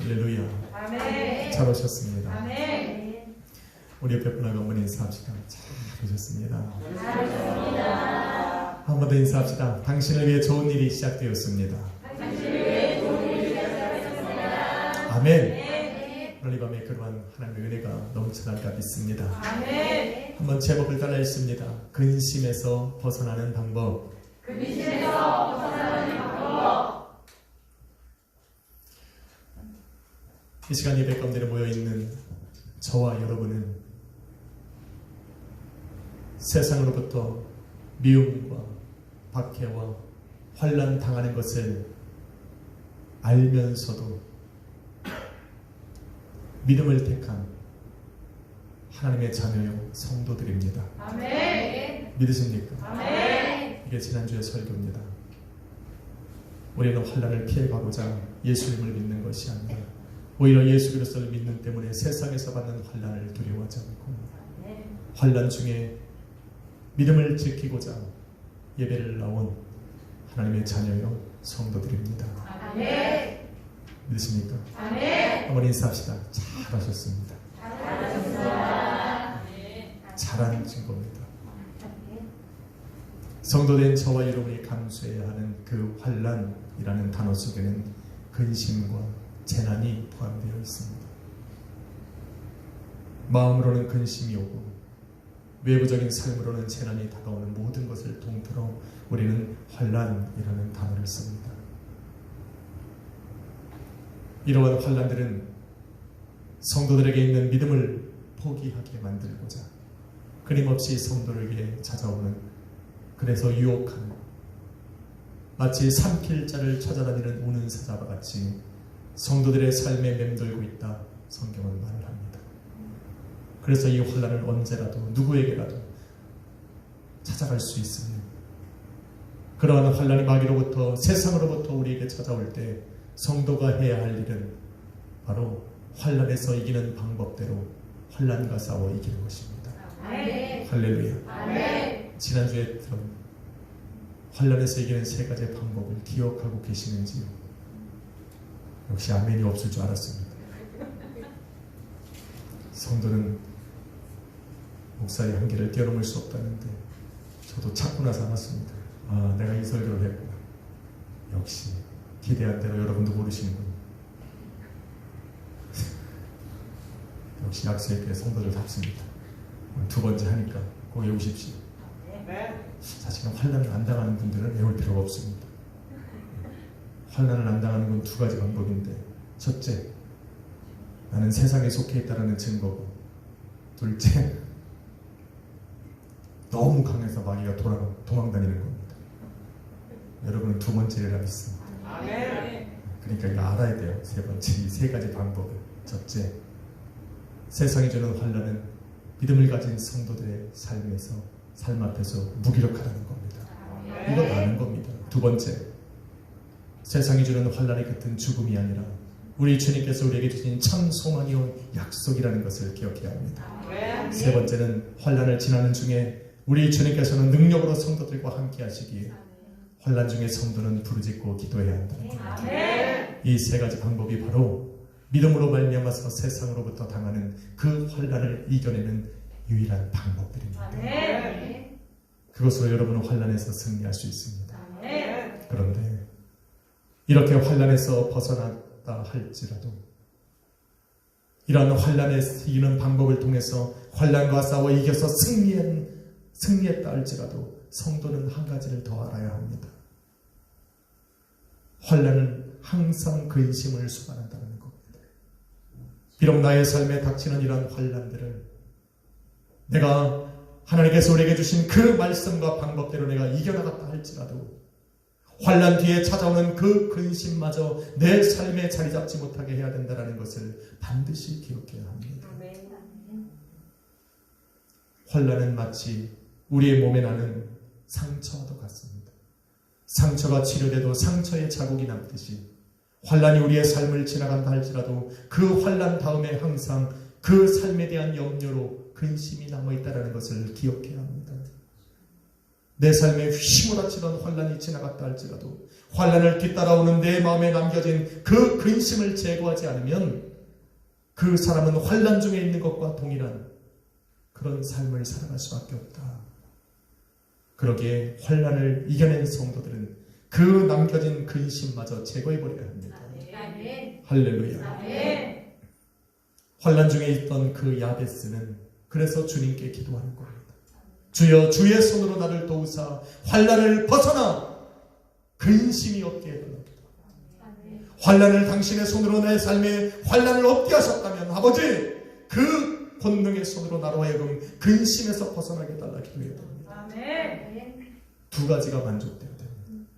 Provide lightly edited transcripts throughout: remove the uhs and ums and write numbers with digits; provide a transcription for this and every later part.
할렐루야. 아멘. 잘 오셨습니다. 아멘. 우리 옆에 분하고 한번 인사합시다. 잘 오셨습니다. 잘하셨습니다. 한 번 더 인사합시다. 당신을 위해 좋은 일이 시작되었습니다. 당신을 위해 좋은 일이 시작되었습니다. 아멘. 오늘 이 밤에 그러한 하나님의 은혜가 넘쳐날까 믿습니다. 아멘. 한번 제목을 따라 읽습니다. 근심에서 벗어나는 방법. 근심에서 벗어나는 방법. 이 시간 예배 가운데 모여있는 저와 여러분은 세상으로부터 미움과 박해와 환난 당하는 것을 알면서도 믿음을 택한 하나님의 자녀요 성도들입니다. 아멘. 믿으십니까? 아멘. 이게 지난주의 설교입니다. 우리는 환난을 피해가고자 예수님을 믿는 것이 아니라 오히려 예수 그리스도를 믿는 때문에 세상에서 받는 환난을 두려워하지 않고 환난 중에 믿음을 지키고자 예배를 나온 하나님의 자녀요 성도들입니다. 아멘. 믿으십니까? 아멘. 한번 인사합시다. 잘하셨습니다. 잘하셨습니다. 잘하는 증거입니다. 성도된 저와 여러분이 감수해야 하는 그 환난이라는 단어 속에는 근심과 재난이 포함되어 있습니다. 마음으로는 근심이 오고 외부적인 삶으로는 재난이 다가오는 모든 것을 통틀어 우리는 환난이라는 단어를 씁니다. 이러한 환난들은 성도들에게 있는 믿음을 포기하게 만들고자 끊임없이 성도들에게 찾아오는, 그래서 유혹하는, 마치 삼킬 자를 찾아다니는 우는 사자와 같이 성도들의 삶에 맴돌고 있다 성경은 말을 합니다. 그래서 이 환난을 언제라도 누구에게라도 찾아갈 수 있으며, 그러한 환난이 마귀로부터 세상으로부터 우리에게 찾아올 때 성도가 해야 할 일은 바로 환난에서 이기는 방법대로 환난과 싸워 이기는 것입니다. 아멘. 할렐루야. 아멘. 지난주에 들은 환난에서 이기는 세 가지 방법을 기억하고 계시는지요? 역시 아멘이 없을 줄 알았습니다. 성도는 목사의 한계를 뛰어넘을 수 없다는데 저도 찾고 나서 알았습니다. 아, 내가 이 설교를 했구나. 역시 기대한 대로 여러분도 모르시는군요. 역시 약수에게 성도들답습니다. 오늘 두 번째 하니까 꼭 외우십시오. 사실은 환난을 안 당하는 분들은 외울 필요가 없습니다. 환난을 안 당하는 건 두 가지 방법인데, 첫째, 나는 세상에 속해 있다는 증거고, 둘째, 너무 강해서 마귀가 도망다니는 겁니다. 여러분은 두 번째를 믿습니다. 그러니까 이거 알아야 돼요. 세 번째, 이 세 가지 방법을. 첫째, 세상이 주는 환난은 믿음을 가진 성도들의 삶 앞에서 무기력하다는 겁니다. 이건 아는 겁니다. 두 번째, 세상이 주는 환난의 끝은 죽음이 아니라 우리 주님께서 우리에게 주신 참 소망이 온 약속이라는 것을 기억해야 합니다. 세 번째는 환난을 지나는 중에 우리 주님께서는 능력으로 성도들과 함께 하시기에 환난 중에 성도는 부르짖고 기도해야 한다는 겁니다. 이 세 가지 방법이 바로 믿음으로 말미암아서 세상으로부터 당하는 그 환난을 이겨내는 유일한 방법들입니다. 그것으로 여러분은 환난에서 승리할 수 있습니다. 그런데 이렇게 환난에서 벗어났다 할지라도, 이러한 환난에 이기는 방법을 통해서 환난과 싸워 이겨서 승리했다 할지라도 성도는 한 가지를 더 알아야 합니다. 환난은 항상 근심을 수반한다는 겁니다. 비록 나의 삶에 닥치는 이러한 환난들을 내가 하나님께서 우리에게 주신 그 말씀과 방법대로 내가 이겨나갔다 할지라도 환난 뒤에 찾아오는 그 근심마저 내 삶에 자리 잡지 못하게 해야 된다는 것을 반드시 기억해야 합니다. 환난은 마치 우리의 몸에 나는 상처와도 같습니다. 상처가 치료돼도 상처에 자국이 남듯이 환난이 우리의 삶을 지나간다 할지라도 그 환난 다음에 항상 그 삶에 대한 염려로 근심이 남아있다는 것을 기억해야 합니다. 내 삶에 휘몰아치던 환난이 지나갔다 할지라도 환난을 뒤따라오는 내 마음에 남겨진 그 근심을 제거하지 않으면 그 사람은 환난 중에 있는 것과 동일한 그런 삶을 살아갈 수밖에 없다. 그러기에 환난을 이겨낸 성도들은 그 남겨진 근심마저 제거해버려야 합니다. 할렐루야. 환난 중에 있던 그 야베스는 그래서 주님께 기도하는 겁니다. 주여, 주의 손으로 나를 도우사 환난을 벗어나 근심이 없게 해달랍니다. 환난을 당신의 손으로 내 삶에 환난을 없게 하셨다면 아버지, 그 권능의 손으로 나로 하여금 근심에서 벗어나게 해달라 기도해야 됩니다. 두 가지가 만족돼야 됩니다.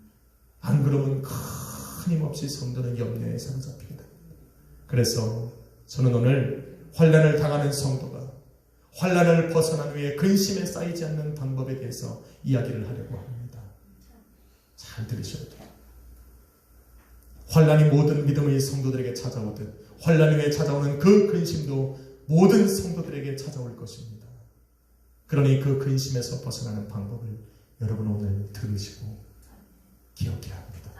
안 그러면 끊임없이 성도는 염려에 사로잡히게 됩니다. 그래서 저는 오늘 환난을 당하는 성도가 환난을 벗어난 후에 근심에 쌓이지 않는 방법에 대해서 이야기를 하려고 합니다. 잘 들으셔야 돼요. 환난이 모든 믿음의 성도들에게 찾아오듯 환난 후에 찾아오는 그 근심도 모든 성도들에게 찾아올 것입니다. 그러니 그 근심에서 벗어나는 방법을 여러분 오늘 들으시고 기억해야 합니다.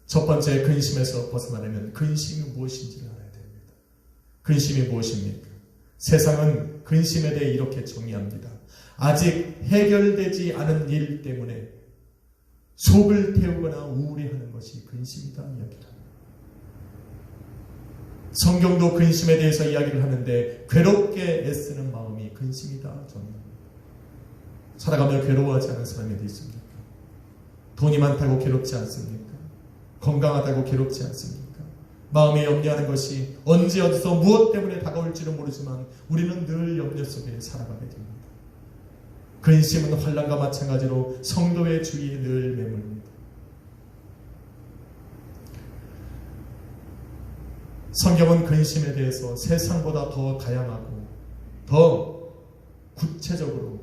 첫 번째, 근심에서 벗어나려면 근심이 무엇인지를 알아야 됩니다. 근심이 무엇입니까? 세상은 근심에 대해 이렇게 정의합니다. 아직 해결되지 않은 일 때문에 속을 태우거나 우울해하는 것이 근심이다 이야기를 합니다. 성경도 근심에 대해서 이야기를 하는데 괴롭게 애쓰는 마음이 근심이다 정의합니다. 살아가며 괴로워하지 않은 사람이 어디 있습니까? 돈이 많다고 괴롭지 않습니까? 건강하다고 괴롭지 않습니까? 마음에 염려하는 것이 언제 어디서 무엇 때문에 다가올지는 모르지만 우리는 늘 염려 속에 살아가게 됩니다. 근심은 환난과 마찬가지로 성도의 주위에 늘 매물립니다. 성경은 근심에 대해서 세상보다 더 다양하고 더 구체적으로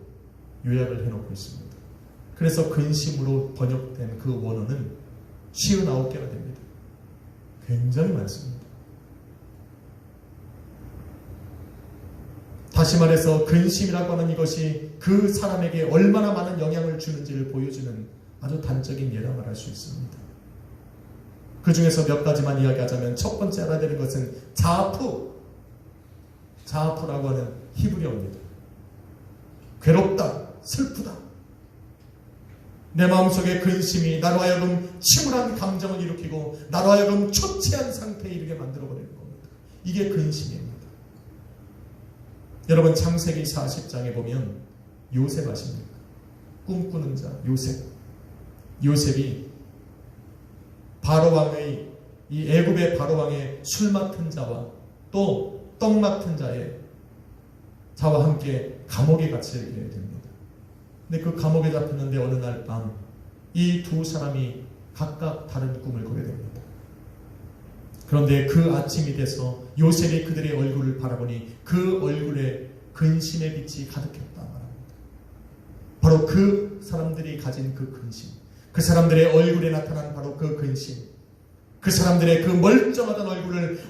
요약을 해놓고 있습니다. 그래서 근심으로 번역된 그 원어는 59개가 됩니다. 굉장히 많습니다. 다시 말해서 근심이라고 하는 이것이 그 사람에게 얼마나 많은 영향을 주는지를 보여주는 아주 단적인 예라 말할 수 있습니다. 그 중에서 몇 가지만 이야기하자면 첫 번째 알아야 되는 것은 자아프라고 하는 히브리어입니다. 괴롭다, 슬프다. 내 마음속에 근심이 나로 하여금 침울한 감정을 일으키고 나로 하여금 초췌한 상태에 이르게 만들어버리는 겁니다. 이게 근심입니다. 여러분 창세기 40장에 보면 요셉 아십니까? 꿈꾸는 자 요셉. 요셉이 바로왕의 이 애굽의 바로왕의 술 맡은 자와 또 떡 맡은 자와 함께 감옥에 갇히게 됩니다. 근데 그 감옥에 잡혔는데 어느 날 밤 이 두 사람이 각각 다른 꿈을 꾸게 됩니다. 그런데 그 아침이 돼서 요셉이 그들의 얼굴을 바라보니 그 얼굴에 근심의 빛이 가득했다 말합니다. 바로 그 사람들이 가진 그 근심, 그 사람들의 얼굴에 나타난 바로 그 근심, 그 사람들의 그 멀쩡하던 얼굴을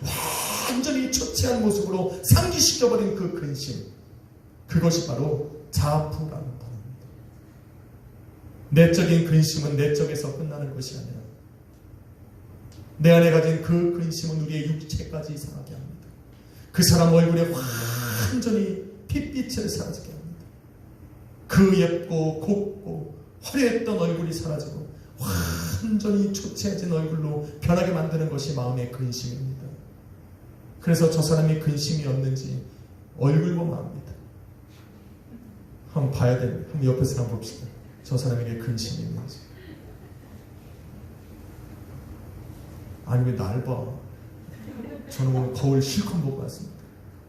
완전히 초췌한 모습으로 상기시켜버린 그 근심, 그것이 바로 자아프라는 단어입니다. 내적인 근심은 내적에서 끝나는 것이 아니라 내 안에 가진 그 근심은 우리의 육체까지 상하게 합니다. 그 사람 얼굴에 완전히 핏빛을 사라지게 합니다. 그 예쁘고 곱고 화려했던 얼굴이 사라지고 완전히 초췌해진 얼굴로 변하게 만드는 것이 마음의 근심입니다. 그래서 저 사람이 근심이 없는지 얼굴 보면 압니다. 한번 봐야 됩니다. 한번 옆에서 한번 봅시다. 저 사람에게 근심이 있는지. 아니 왜 날 봐? 저는 오늘 거울 실컷 보고 왔습니다.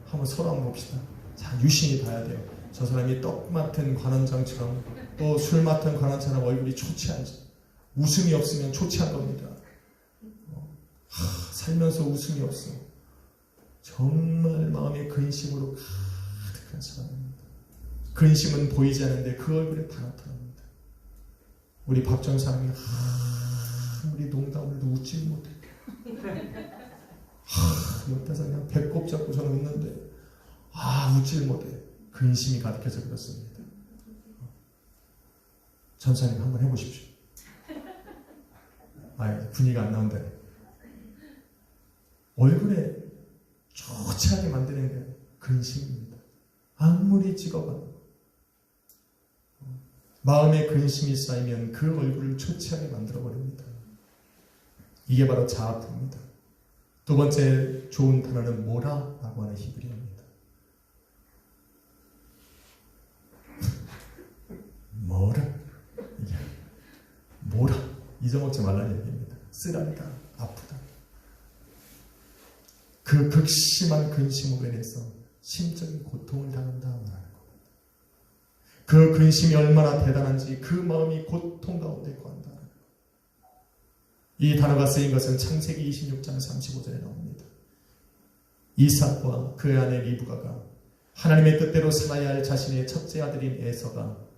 한번 서로 한번 봅시다. 자, 유심히 봐야 돼요. 저 사람이 떡 맡은 관원장처럼 또 술 맡은 관원처럼 얼굴이 초췌한지. 웃음이 없으면 초췌한 겁니다. 살면서 웃음이 없어. 정말 마음의 근심으로 가득한 사람입니다. 근심은 보이지 않는데 그 얼굴에 다 나타납니다. 우리 박 전사님이 아무리 농담을 해도 웃지 못해. 옆에서 그냥 배꼽 잡고 저는 웃는데 웃질 못해. 근심이 가득해서 그렇습니다. 전사님 한번 해보십시오. 분위기가 안 나온다네. 얼굴에 좋지 않게 만드는 게 근심입니다. 아무리 찍어봐도 마음에 근심이 쌓이면 그 얼굴을 좋지 않게 만들어버립니다. 이게 바로 자아입니다. 두 번째 좋은 단어는 모라라고 하는 히브리어입니다. 모라 잊어먹지 말라는 얘기입니다. 쓰라리다, 아프다. 그 극심한 근심으로 인해서 심적인 고통을 당한다 말하는 겁니다. 그 근심이 얼마나 대단한지 그 마음이 고통 가운데 거한다. 이 단어가 쓰인 것은 창세기 26장 35절에 나옵니다. 이삭과 그의 아내 리브가가 하나님의 뜻대로 살아야 할 자신의 첫째 아들인 에서가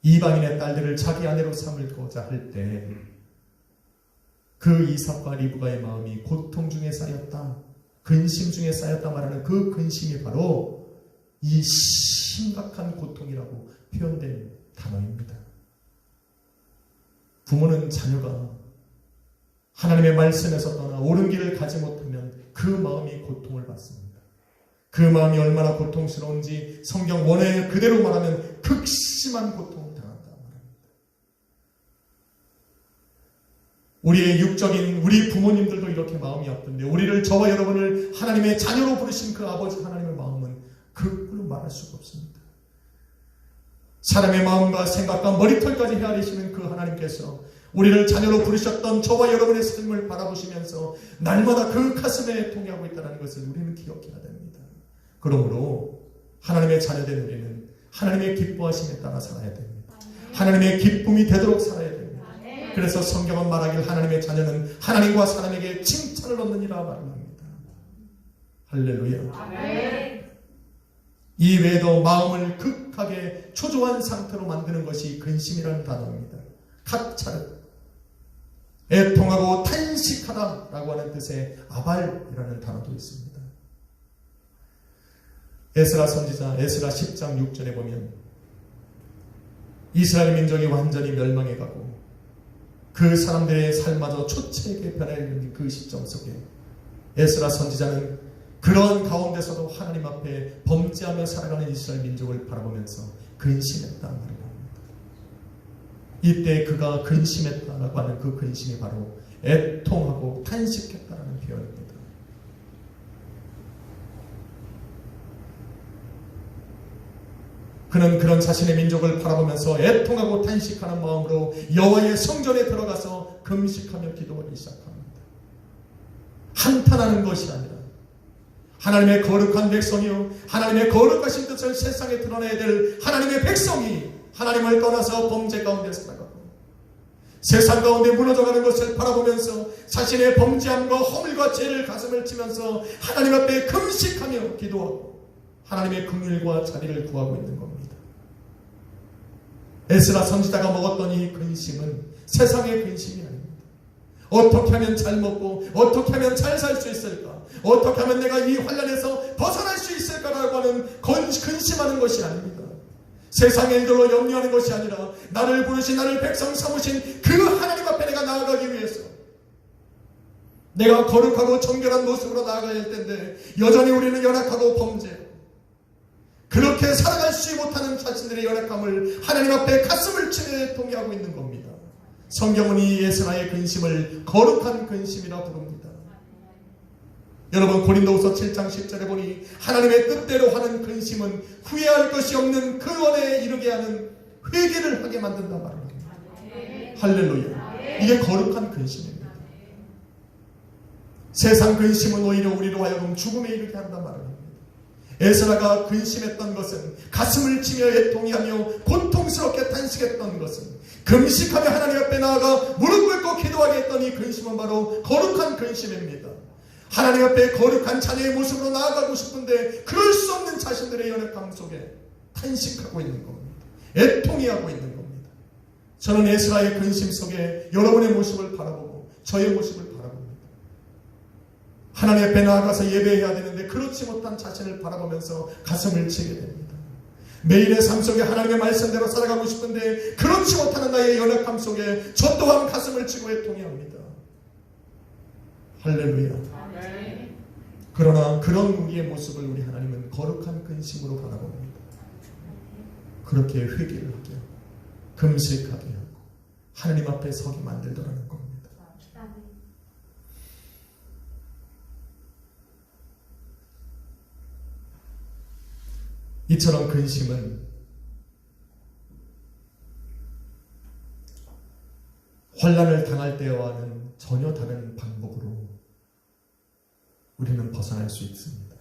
이방인의 딸들을 자기 아내로 삼을고자 할 때 그 이삭과 리브가의 마음이 고통 중에 쌓였다, 근심 중에 쌓였다 말하는 그 근심이 바로 이 심각한 고통이라고 표현된 단어입니다. 부모는 자녀가 하나님의 말씀에서 떠나 옳은 길을 가지 못하면 그 마음이 고통을 받습니다. 그 마음이 얼마나 고통스러운지 성경 원어에 그대로 말하면 극심한 고통을 당한다 말합니다. 우리의 육적인 우리 부모님들도 이렇게 마음이 아픈데 우리를 저와 여러분을 하나님의 자녀로 부르신 그 아버지 하나님의 마음은 그걸로 말할 수가 없습니다. 사람의 마음과 생각과 머리털까지 헤아리시는 그 하나님께서 우리를 자녀로 부르셨던 저와 여러분의 삶을 바라보시면서 날마다 그 가슴에 통해하고 있다는 것을 우리는 기억해야 됩니다. 그러므로 하나님의 자녀된 우리는 하나님의 기뻐하심에 따라 살아야 됩니다. 하나님의 기쁨이 되도록 살아야 됩니다. 그래서 성경은 말하길 하나님의 자녀는 하나님과 사람에게 칭찬을 얻느니라 말합니다. 할렐루야. 이 외에도 마음을 극하게 초조한 상태로 만드는 것이 근심이라는 단어입니다. 카차르, 애통하고 탄식하다라고 하는 뜻의 아발이라는 단어도 있습니다. 에스라 선지자 에스라 10장 6절에 보면 이스라엘 민족이 완전히 멸망해 가고 그 사람들의 삶마저 초췌하게 변해있는 그 시점 속에 에스라 선지자는 그런 가운데서도 하나님 앞에 범죄하며 살아가는 이스라엘 민족을 바라보면서 근심했다는 말을 합니다. 이때 그가 근심했다라고 하는 그 근심이 바로 애통하고 탄식했다라는 표현입니다. 그는 그런 자신의 민족을 바라보면서 애통하고 탄식하는 마음으로 여호와의 성전에 들어가서 금식하며 기도하기 시작합니다. 한탄하는 것이 아니라 하나님의 거룩한 백성이요 하나님의 거룩하신 뜻을 세상에 드러내야 될 하나님의 백성이 하나님을 떠나서 범죄 가운데 살아가고 세상 가운데 무너져가는 것을 바라보면서 자신의 범죄함과 허물과 죄를 가슴을 치면서 하나님 앞에 금식하며 기도하고 하나님의 긍휼과 자비를 구하고 있는 겁니다. 에스라 선지자가 먹었던 이 근심은 세상의 근심이 아닙니다. 어떻게 하면 잘 먹고 어떻게 하면 잘 살 수 있을까, 어떻게 하면 내가 이 환난에서 벗어날 수 있을까라고 하는 근심하는 것이 아닙니다. 세상의 일들로 염려하는 것이 아니라 나를 부르신 나를 백성 삼으신 그 하나님 앞에 내가 나아가기 위해서 내가 거룩하고 정결한 모습으로 나아가야 할 텐데 여전히 우리는 연약하고 범죄, 그렇게 살아가지 못하는 자신들의 연약함을 하나님 앞에 가슴을 치며 통해하고 있는 겁니다. 성경은 이 에스라의 근심을 거룩한 근심이라 부릅니다. 여러분 고린도후서 7장 10절에 보니 하나님의 뜻대로 하는 근심은 후회할 것이 없는 그 원에 이르게 하는 회개를 하게 만든다 말입니다. 할렐루야. 이게 거룩한 근심입니다. 세상 근심은 오히려 우리로 하여금 죽음에 이르게 한다 말입니다. 에스라가 근심했던 것은 가슴을 치며 애통하며 고통스럽게 탄식했던 것은 금식하며 하나님 앞에 나아가 무릎 꿇고 기도하게 했던 이 근심은 바로 거룩한 근심입니다. 하나님 앞에 거룩한 자녀의 모습으로 나아가고 싶은데 그럴 수 없는 자신들의 연약함 속에 탄식하고 있는 겁니다. 애통해하고 있는 겁니다. 저는 에스라의 근심 속에 여러분의 모습을 바라보고 저의 모습을 바라봅니다. 하나님 앞에 나아가서 예배해야 되는데 그렇지 못한 자신을 바라보면서 가슴을 치게 됩니다. 매일의 삶 속에 하나님의 말씀대로 살아가고 싶은데 그렇지 못하는 나의 연약함 속에 저 또한 가슴을 치고 애통해 합니다. 할렐루야. 그러나 그런 우리의 모습을 우리 하나님은 거룩한 근심으로 바라봅니다. 그렇게 회개를 하게 하고 금식하게 하고 하나님 앞에 서게 만들더라는 겁니다. 이처럼 근심은 환난을 당할 때와는 전혀 다른 방법으로 우리는 벗어날 수 있습니다.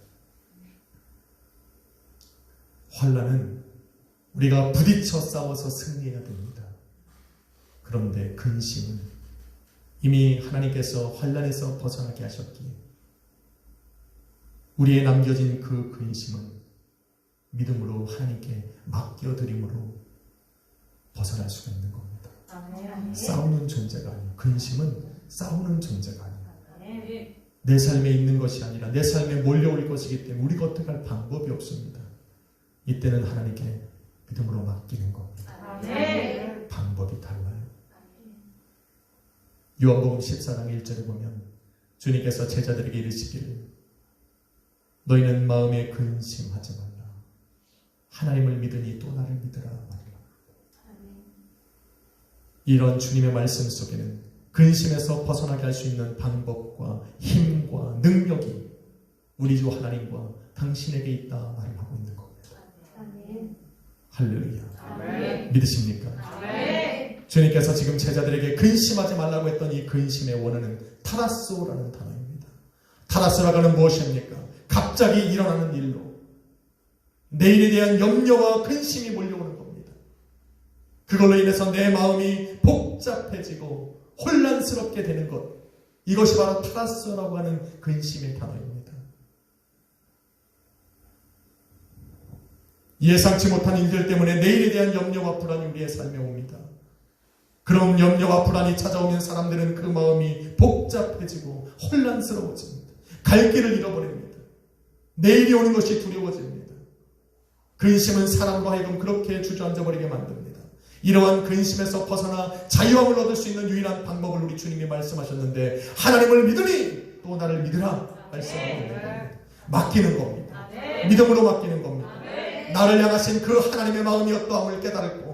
환난은 우리가 부딪혀 싸워서 승리해야 됩니다. 그런데 근심은 이미 하나님께서 환난에서 벗어나게 하셨기에 우리의 남겨진 그 근심은 믿음으로 하나님께 맡겨드림으로 벗어날 수가 있는 겁니다. 싸우는 존재가 아니에요. 근심은 싸우는 존재가 아니에요. 내 삶에 있는 것이 아니라 내 삶에 몰려올 것이기 때문에 우리가 어떻게 할 방법이 없습니다. 이때는 하나님께 믿음으로 맡기는 겁니다. 방법이 달라요. 요한복음 14장 1절에 보면 주님께서 제자들에게 이르시기를 너희는 마음에 근심하지 말라. 하나님을 믿으니 또 나를 믿으라 말이라. 이런 주님의 말씀 속에는 근심에서 벗어나게 할 수 있는 방법과 힘과 능력이 우리 주 하나님과 당신에게 있다 말을 하고 있는 겁니다. 할렐루야. 믿으십니까? 주님께서 지금 제자들에게 근심하지 말라고 했던 이 근심의 원어는 타라소라는 단어입니다. 타라소라고 하는 무엇입니까? 갑자기 일어나는 일로 내일에 대한 염려와 근심이 몰려오는 겁니다. 그걸로 인해서 내 마음이 복잡해지고 혼란스럽게 되는 것, 이것이 바로 타라소라고 하는 근심의 단어입니다. 예상치 못한 일들 때문에 내일에 대한 염려와 불안이 우리의 삶에 옵니다. 그런 염려와 불안이 찾아오면 사람들은 그 마음이 복잡해지고 혼란스러워집니다. 갈 길을 잃어버립니다. 내일이 오는 것이 두려워집니다. 근심은 사람과 하여금 그렇게 주저앉아버리게 만듭니다. 이러한 근심에서 벗어나 자유함을 얻을 수 있는 유일한 방법을 우리 주님이 말씀하셨는데 하나님을 믿으니 또 나를 믿으라 말씀하고 있는 겁니다. 맡기는 겁니다. 믿음으로 맡기는 겁니다. 나를 향하신 그 하나님의 마음이 어떠함을 깨달고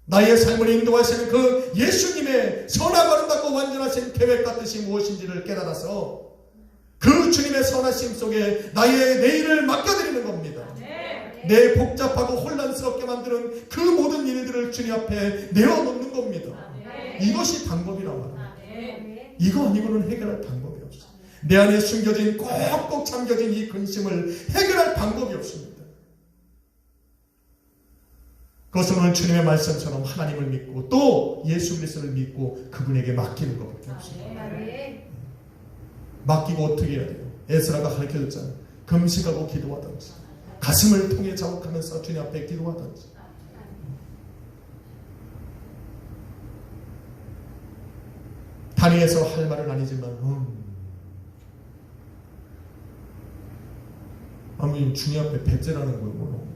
나의 삶을 인도하시는 그 예수님의 선하고 아름답고 완전하신 계획과 뜻이 무엇인지를 깨달아서 그 주님의 선하심 속에 나의 내일을 맡겨드리는 겁니다. 내 복잡하고 혼란스럽게 만드는 그 모든 일들을 주님 앞에 내어놓는 겁니다. 이것이 방법이란 말이에요. 이거 아니고는 해결할 방법이 없어요. 내 안에 숨겨진 꼭꼭 잠겨진 이 근심을 해결할 방법이 없습니다. 그것은 오늘 주님의 말씀처럼 하나님을 믿고 또 예수 그리스도를 믿고 그분에게 맡기는 것밖에 없습니다. 맡기고 어떻게 해야 돼요? 에스라가 가르쳐줬잖아요. 금식하고 기도하든지 가슴을 통해 자욱하면서 주님 앞에 기도하든지 단위에서 할 말은 아니지만 아니 주님 앞에 배째라는 거예요.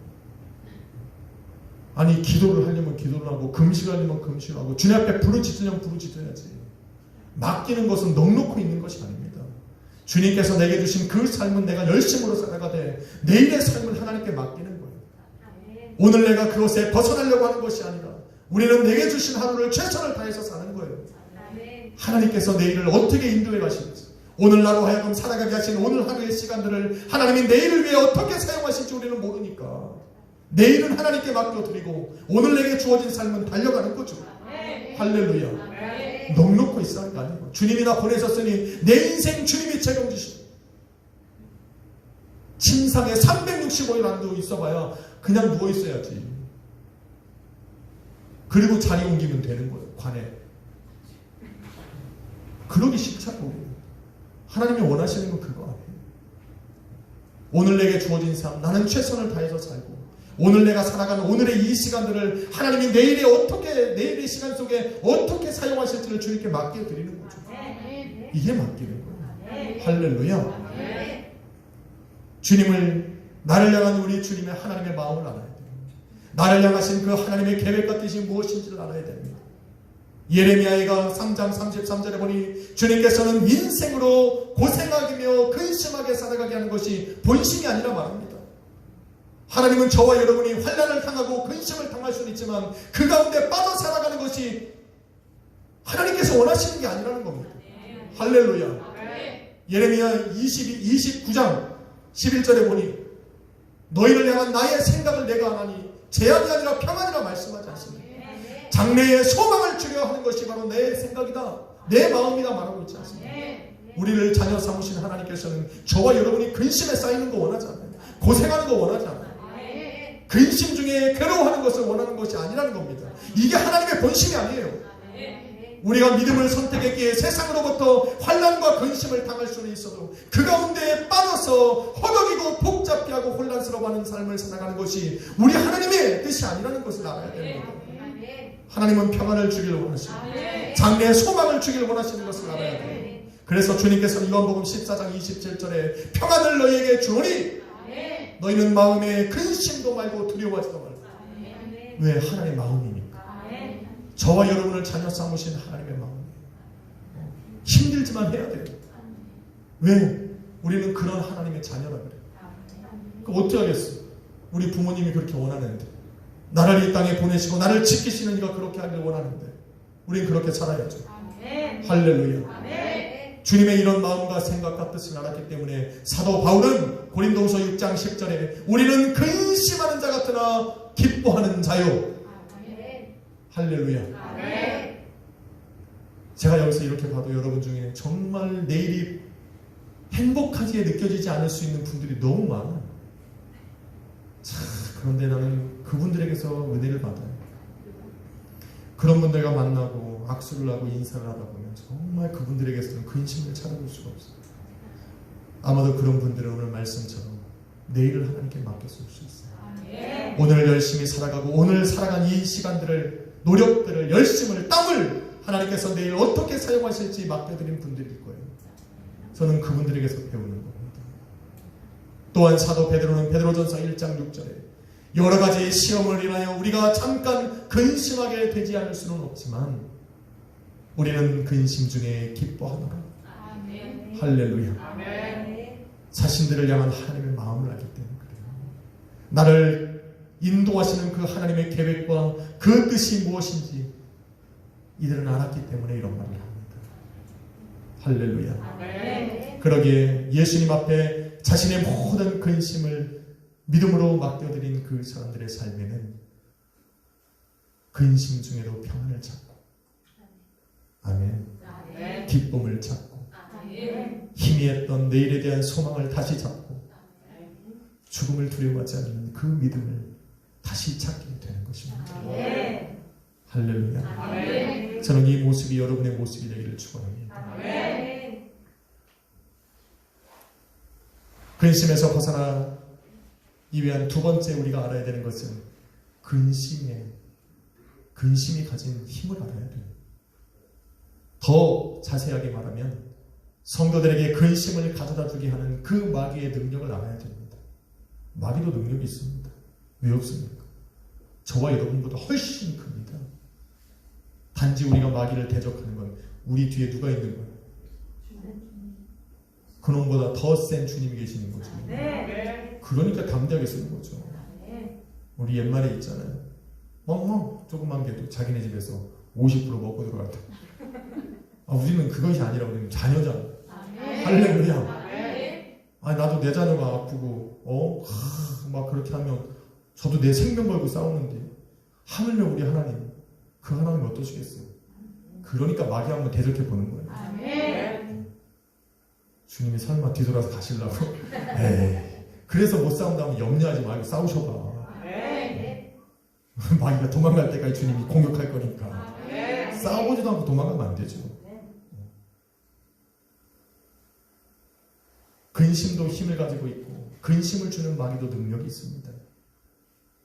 아니 기도를 하려면 기도를 하고 금식을 하려면 금식을 하고 주님 앞에 부르짖으려면 부르짖어야지. 맡기는 것은 넉놓고 있는 것이 아닙니다. 주님께서 내게 주신 그 삶은 내가 열심으로 살아가되 내일의 삶을 하나님께 맡기는 거예요. 오늘 내가 그것에 벗어나려고 하는 것이 아니라 우리는 내게 주신 하루를 최선을 다해서 사는 거예요. 하나님께서 내일을 어떻게 인도해 가실지 오늘 나로 하여금 살아가게 하신 오늘 하루의 시간들을 하나님이 내일을 위해 어떻게 사용하실지 우리는 모르니까 내일은 하나님께 맡겨드리고 오늘 내게 주어진 삶은 달려가는 거죠. 할렐루야. 넉놓고 있어 하는 거 아니고 주님이 나 보내셨으니 내 인생 주님이 책임지시고 침상에 365일 안 있어봐야 그냥 누워있어야지. 그리고 자리 옮기면 되는 거예요. 관에 그러기 싫다고. 하나님이 원하시는 건 그거 아니에요. 오늘 내게 주어진 삶 나는 최선을 다해서 살고 오늘 내가 살아가는 오늘의 이 시간들을 하나님이 내일의 시간 속에 어떻게 사용하실지를 주님께 맡겨드리는 거죠. 이게 맡기는 거예요. 할렐루야. 주님을 나를 향한 우리 주님의 하나님의 마음을 알아요. 나를 향하신 그 하나님의 계획과 뜻이 무엇인지를 알아야 됩니다. 예레미야가 3장 33절에 보니 주님께서는 인생으로 고생하며 근심하게 살아가게 하는 것이 본심이 아니라 말합니다. 하나님은 저와 여러분이 환난을 당하고 근심을 당할 수는 있지만 그 가운데 빠져 살아가는 것이 하나님께서 원하시는 게 아니라는 겁니다. 할렐루야. 예레미야 29장 11절에 보니 너희를 향한 나의 생각을 내가 아나니 재앙이 아니라 평안이라 말씀하지 않습니까? 장래에 소망을 주려 하는 것이 바로 내 생각이다, 내 마음이다 말하고 있지 않습니까? 우리를 자녀 삼으신 하나님께서는 저와 여러분이 근심에 쌓이는 거 원하지 않아요. 고생하는 거 원하지 않아요. 근심 중에 괴로워하는 것을 원하는 것이 아니라는 겁니다. 이게 하나님의 본심이 아니에요. 우리가 믿음을 선택했기에 세상으로부터 환난과 근심을 당할 수는 있어도 그 가운데 빠져서 허덕이고 복잡해하고 혼란스러워하는 삶을 살아가는 것이 우리 하나님의 뜻이 아니라는 것을 알아야 되는 겁니다. 하나님은 평안을 주기를 원하시고 장래의 소망을 주기를 원하시는 것을 알아야 돼요. 그래서 주님께서는 요한복음 14장 27절에 평안을 너희에게 주오니 너희는 마음에 근심도 말고 두려워하지도 말고. 왜? 하나님의 마음이니까. 저와 여러분을 자녀 삼으신 하나님의 마음이에요. 힘들지만 해야 돼요. 왜? 우리는 그런 하나님의 자녀라 그래요. 그럼 어떻게 하겠어? 우리 부모님이 그렇게 원하는데, 나를 이 땅에 보내시고 나를 지키시는 이가 그렇게 하길 원하는데 우리는 그렇게 살아야죠. 할렐루야. 주님의 이런 마음과 생각과 뜻을 알았기 때문에 사도 바울은 고린도후서 6장 10절에 우리는 근심하는 자 같으나 기뻐하는 자요. 할렐루야. 제가 여기서 이렇게 봐도 여러분 중에 정말 내일이 행복하게 느껴지지 않을 수 있는 분들이 너무 많아요. 그런데 나는 그분들에게서 은혜를 받아요. 그런 분들과 만나고 악수를 하고 인사를 하다 보면 정말 그분들에게서는 근심을 찾아볼 수가 없어요. 아마도 그런 분들은 오늘 말씀처럼 내일을 하나님께 맡겼을 수 있어요. 오늘 열심히 살아가고 오늘 살아간 이 시간들을, 노력들을, 열심을, 땀을 하나님께서 내일 어떻게 사용하실지 맡겨드린 분들일 거예요. 저는 그분들에게서 배우는 겁니다. 또한 사도 베드로는 베드로전서 1장 6절에 여러 가지 시험을 인하여 우리가 잠깐 근심하게 되지 않을 수는 없지만 우리는 근심 중에 기뻐하노라. 할렐루야. 자신들을 향한 하나님의 마음을 알기 때문에 그래요. 나를 인도하시는 그 하나님의 계획과 그 뜻이 무엇인지 이들은 알았기 때문에 이런 말을 합니다. 할렐루야. 그러기에 예수님 앞에 자신의 모든 근심을 믿음으로 맡겨드린 그 사람들의 삶에는 근심 중에도 평안을 찾고, 아멘, 기쁨을 찾고, 희미했던 내일에 대한 소망을 다시 잡고, 죽음을 두려워하지 않는 그 믿음을 다시 찾게 되는 것입니다. 할렐루야. 저는 이 모습이 여러분의 모습이 되기를 축원합니다. 근심에서 벗어나 이외한 두 번째 우리가 알아야 되는 것은 근심이 가진 힘을 알아야 돼요. 더 자세하게 말하면 성도들에게 근심을 가져다 주게 하는 그 마귀의 능력을 알아야 됩니다. 마귀도 능력이 있습니다. 왜 없습니까? 저와 여러분보다 훨씬 큽니다. 단지 우리가 마귀를 대적하는 건 우리 뒤에 누가 있는 거예요? 그놈보다 더 센 주님이 계시는 거죠. 그러니까 담대하게 쓰는 거죠. 우리 옛말에 있잖아요. 멍멍 조금만 개도 자기네 집에서 50% 먹고 들어간다. 우리는 그것이 아니라 우리는 자녀잖아. 할렐루야. 나도 내 자녀가 아프고 막 그렇게 하면 저도 내 생명 걸고 싸우는데 하물며 우리 하나님, 그 하나님 어떠시겠어요? 그러니까 마귀 한번 대적해 보는 거예요. 주님이 설마 뒤돌아서 가시려고? 에이, 그래서 못 싸운다면 염려하지 말고 싸우셔봐. 마귀가 도망갈 때까지 주님이 공격할 거니까. 싸우지도 않고 도망가면 안 되죠. 근심도 힘을 가지고 있고 근심을 주는 마귀도 능력이 있습니다.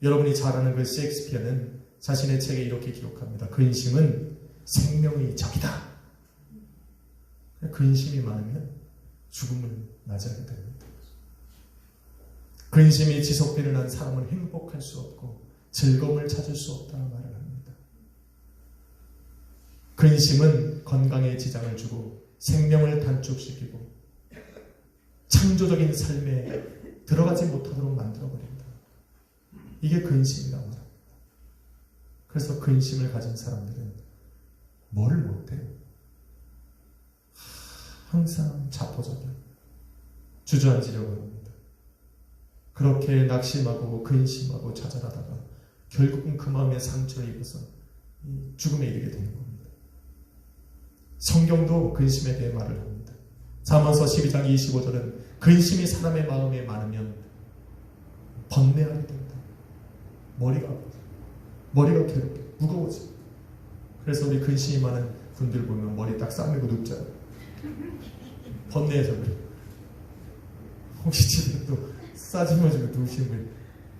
여러분이 잘 아는 그 셰익스피어는 자신의 책에 이렇게 기록합니다. 근심은 생명의 적이다. 근심이 많으면 죽음을 맞이하게 됩니다. 근심이 지속되는 한 사람은 행복할 수 없고 즐거움을 찾을 수 없다는 말을 합니다. 근심은 건강에 지장을 주고 생명을 단축시키고 창조적인 삶에 들어가지 못하도록 만들어버립니다. 이게 근심이라고 합니다. 그래서 근심을 가진 사람들은 뭐를 못해요? 항상 자포자기 주저앉으려고 합니다. 그렇게 낙심하고 근심하고 좌절하다가 결국은 그 마음에 상처를 입어서 죽음에 이르게 되는 겁니다. 성경도 근심에 대해 말을 합니다. 잠언서 12장 25절은 근심이 사람의 마음에 많으면 번뇌하게 된다. 머리가 괴롭게 무거워져. 그래서 우리 근심이 많은 분들 보면 머리 딱 싸매고 눕잖아요. 번뇌해서 그래. 혹시 집에 또 싸지머지고 누우시는 분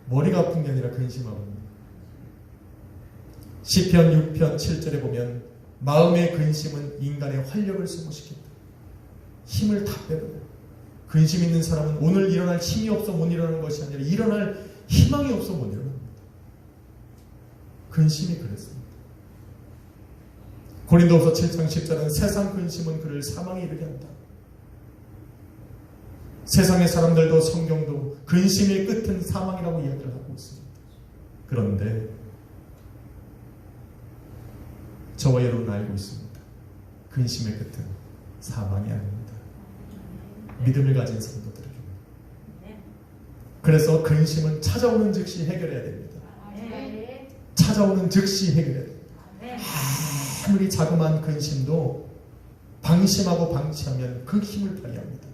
머리가 아픈 게 아니라 근심하고. 시편 6편 7절에 보면 마음의 근심은 인간의 활력을 소모시킨다. 힘을 다 빼버려요. 근심 있는 사람은 오늘 일어날 힘이 없어 못 일어나는 것이 아니라 일어날 희망이 없어 못 일어납니다. 근심이 그랬습니다. 고린도후서 7장 10절은 세상 근심은 그를 사망에 이르게 한다. 세상의 사람들도 성경도 근심의 끝은 사망이라고 이야기를 하고 있습니다. 그런데 저와 여러분은 알고 있습니다. 근심의 끝은 사망이 아닙니다. 믿음을 가진 성도들에게. 그래서 근심은 찾아오는 즉시 해결해야 됩니다. 찾아오는 즉시 해결해야 됩니다. 아무리 자그마한 근심도 방심하고 방치하면 그 힘을 발휘합니다.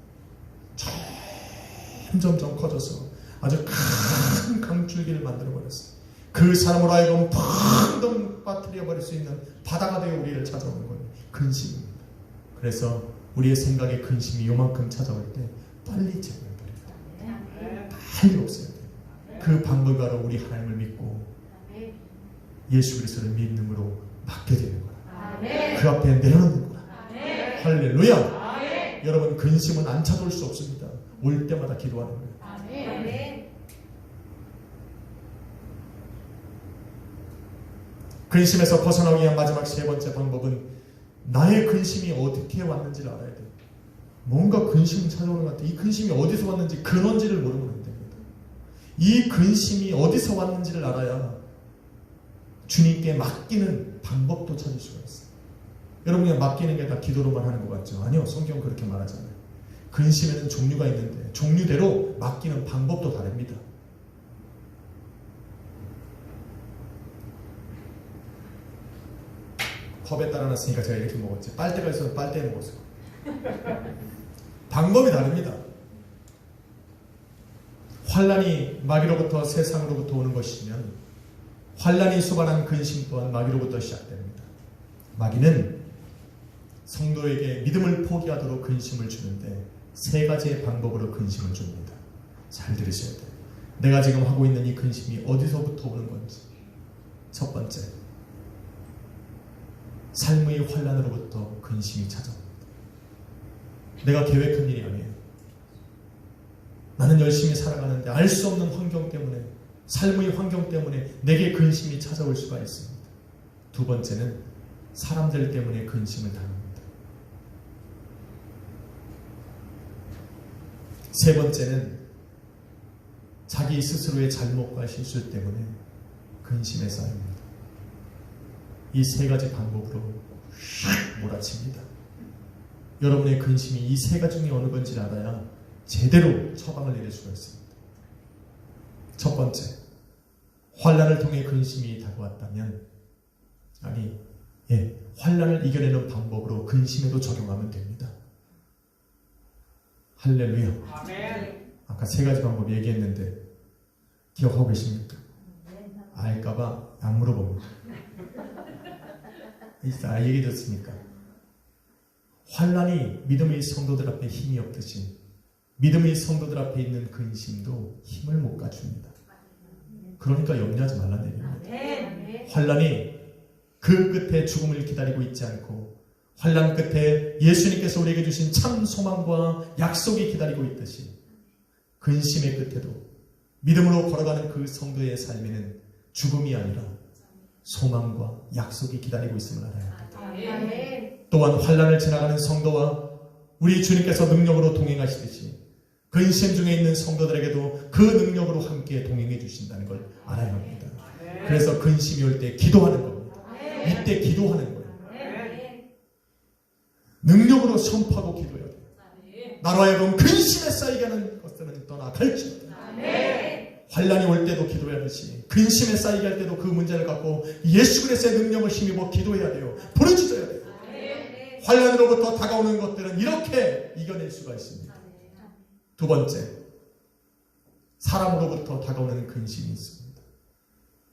점점 커져서 아주 큰 강줄기를 만들어버렸어요. 그 사람으로 하여금 펑덩 빠뜨려버릴 수 있는 바다가 되어 우리를 찾아오는 거예요. 근심입니다. 그래서 우리의 생각에 근심이 요만큼 찾아올 때 빨리 제거해버립니다. 빨리 없애야 돼요. 그 방법이 바로 우리 하나님을 믿고 예수 그리스도를 믿음으로 맡게 되는 거라. 그 앞에 내려놓는 거라. 할렐루야. 여러분 근심은 안 찾아올 수 없습니다. 올 때마다 기도하는 거예요. 근심에서 벗어나기 위한 마지막 세 번째 방법은 나의 근심이 어떻게 왔는지를 알아야 돼요. 뭔가 근심이 찾아오는 것 같아요. 이 근심이 어디서 왔는지 근원지를 모르면 안 됩니다. 이 근심이 어디서 왔는지를 알아야 주님께 맡기는 방법도 찾을 수가 있어요. 여러분 그냥 맡기는 게 다 기도로만 하는 것 같죠? 아니요. 성경은 그렇게 말하잖아요. 근심에는 종류가 있는데 종류대로 맡기는 방법도 다릅니다. 컵에 따라놨으니까 제가 이렇게 먹었지. 빨대가 있어서 빨대에 먹었어요. 방법이 다릅니다. 환난이 마귀로부터 세상으로부터 오는 것이면 환난이 수반한 근심 또한 마귀로부터 시작됩니다. 마귀는 성도에게 믿음을 포기하도록 근심을 주는데 세 가지의 방법으로 근심을 줍니다. 잘 들으셔야 돼요. 내가 지금 하고 있는 이 근심이 어디서부터 오는 건지. 첫 번째, 삶의 환난으로부터 근심이 찾아옵니다. 내가 계획한 일이 아니에요. 나는 열심히 살아가는데 알 수 없는 환경 때문에, 삶의 환경 때문에 내게 근심이 찾아올 수가 있습니다. 두 번째는 사람들 때문에 근심을 당합니다. 세 번째는 자기 스스로의 잘못과 실수 때문에 근심에 쌓입니다. 이 세 가지 방법으로 몰아칩니다. 여러분의 근심이 이 세 가지 중에 어느 건지 알아야 제대로 처방을 내릴 수가 있습니다. 첫 번째, 환난을 통해 근심이 다가왔다면 환난을 이겨내는 방법으로 근심에도 적용하면 됩니다. 할렐루야. 아멘. 아까 세 가지 방법 얘기했는데 기억하고 계십니까? 알까봐 안 물어봅니다. 얘기 듣습니까? 환난이 믿음의 성도들 앞에 힘이 없듯이 믿음의 성도들 앞에 있는 근심도 힘을 못 갖춥니다. 그러니까 염려하지 말라는 얘기입니다. 환난이 그 끝에 죽음을 기다리고 있지 않고 환난 끝에 예수님께서 우리에게 주신 참 소망과 약속이 기다리고 있듯이 근심의 끝에도 믿음으로 걸어가는 그 성도의 삶에는 죽음이 아니라 소망과 약속이 기다리고 있음을 알아야 합니다. 아멘. 또한 환난을 지나가는 성도와 우리 주님께서 능력으로 동행하시듯이 근심 중에 있는 성도들에게도 그 능력으로 함께 동행해 주신다는 걸 알아야 합니다. 그래서 근심이 올 때 기도하는 겁니다. 이때 기도하는 거예요. 능력으로 선포하고 기도해야 돼요. 나로 하여금 근심에 쌓이게 하는 것들은 떠나갈지어다. 환난이 올 때도 기도해야 하듯이 근심에 쌓이게 할 때도 그 문제를 갖고 예수 그리스도의 능력을 힘입어 기도해야 돼요. 부르짖어야 돼요. 환난으로부터 다가오는 것들은 이렇게 이겨낼 수가 있습니다. 두 번째, 사람으로부터 다가오는 근심이 있습니다.